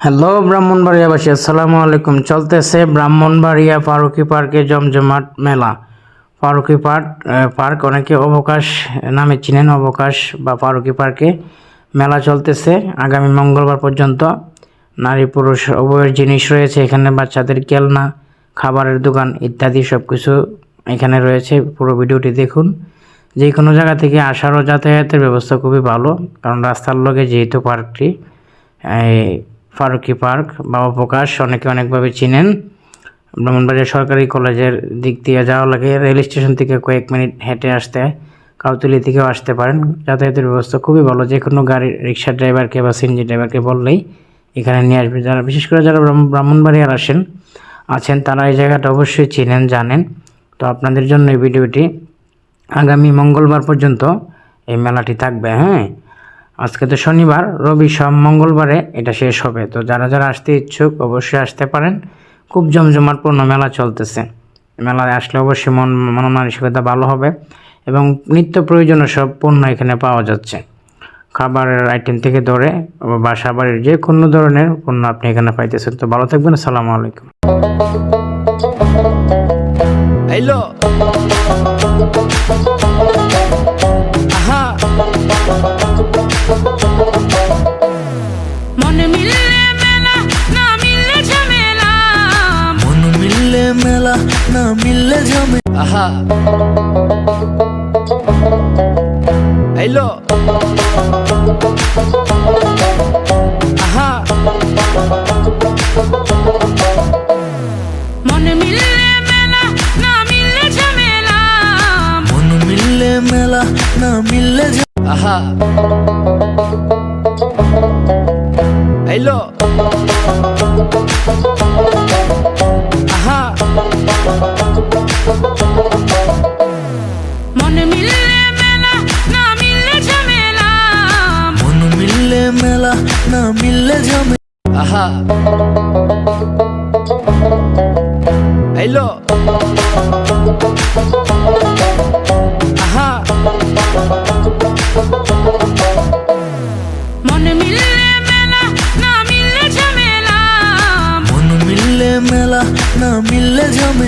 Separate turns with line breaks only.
Hello ব্রাহ্মণবাড়িয়াবাসী, আসসালামু আলাইকুম। চলতেছে ব্রাহ্মণবাড়িয়া ফারুকি পার্কে জমজমাট মেলা। ফারুকি পার্ক অনেকে অবকাশ নামে চিনেন। অবকাশ বা ফারুকি পার্কে মেলা চলতেছে আগামী মঙ্গলবার পর্যন্ত। নারী পুরুষ উভয়ের জিনিস রয়েছে এখানে, বাচ্চাদের খেলনা, খাবারের দোকান ইত্যাদি সব কিছু এখানে রয়েছে। পুরো ভিডিওটি দেখুন। যে কোনো জায়গা থেকে আসার ও যাতায়াতের ব্যবস্থা খুবই ভালো, কারণ রাস্তার লগে যেহেতু পার্কটি, ফারুকি পার্ক বা অবকাশ অনেকে অনেকভাবে চিনেন। ব্রাহ্মণবাড়িয়া সরকারি কলেজের দিক দিয়ে যাওয়া লাগে, রেল স্টেশন থেকে কয়েক মিনিট হেঁটে আসতে, কাউতুলি থেকেও আসতে পারেন। যাতায়াতের ব্যবস্থা খুবই ভালো। যে কোনো গাড়ি, রিক্সা ড্রাইভারকে বা সিএনজি ড্রাইভারকে বললেই এখানে নিয়ে আসবে। যারা বিশেষ করে যারা ব্রাহ্মণবাড়িয়ার আছেন তারা এই জায়গাটা অবশ্যই চিনেন, জানেন। তো আপনাদের জন্য এই ভিডিওটি। আগামী মঙ্গলবার পর্যন্ত এই মেলাটি থাকবে। আজকে তো শনিবার, রবি সোম মঙ্গলবারে এটা শেষ হবে। তো যারা যারা আসতে ইচ্ছুক অবশ্যই আসতে পারেন। খুব জমজমাটপূর্ণ মেলা চলতেছে। মেলায় আসলে অবশ্যই মন মানসিকতা ভালো হবে এবং নিত্য প্রয়োজনীয় সব পণ্য এখানে পাওয়া যাচ্ছে। খাবারের আইটেম থেকে ধরে বাসা বাড়ির যে কোনো ধরনের পণ্য আপনি এখানে পাইতেছেন। তো ভালো থাকবেন। আসসালামু আলাইকুম।
হ্যালো
মন মিললে মেলা, না মিললে ঝামেলা।
মন মিললে মেলা, না মিললে ঝামে। আহা হ্যালো আহা
মন মিললে মেলা, না মিললে ঝামেলা।
মন মিললে মেলা, না মিললে আহা হ্যালো আহা
মন মিললে মেলা, না মিললে ঝামেলা।
মন মিললে মেলা, না মিললে ঝামে। আহা হ্যালো আহা
মন মিললে মেলা, না মিললে ঝামেলা।
মন মিললে মেলা, না মিললে ঝামে।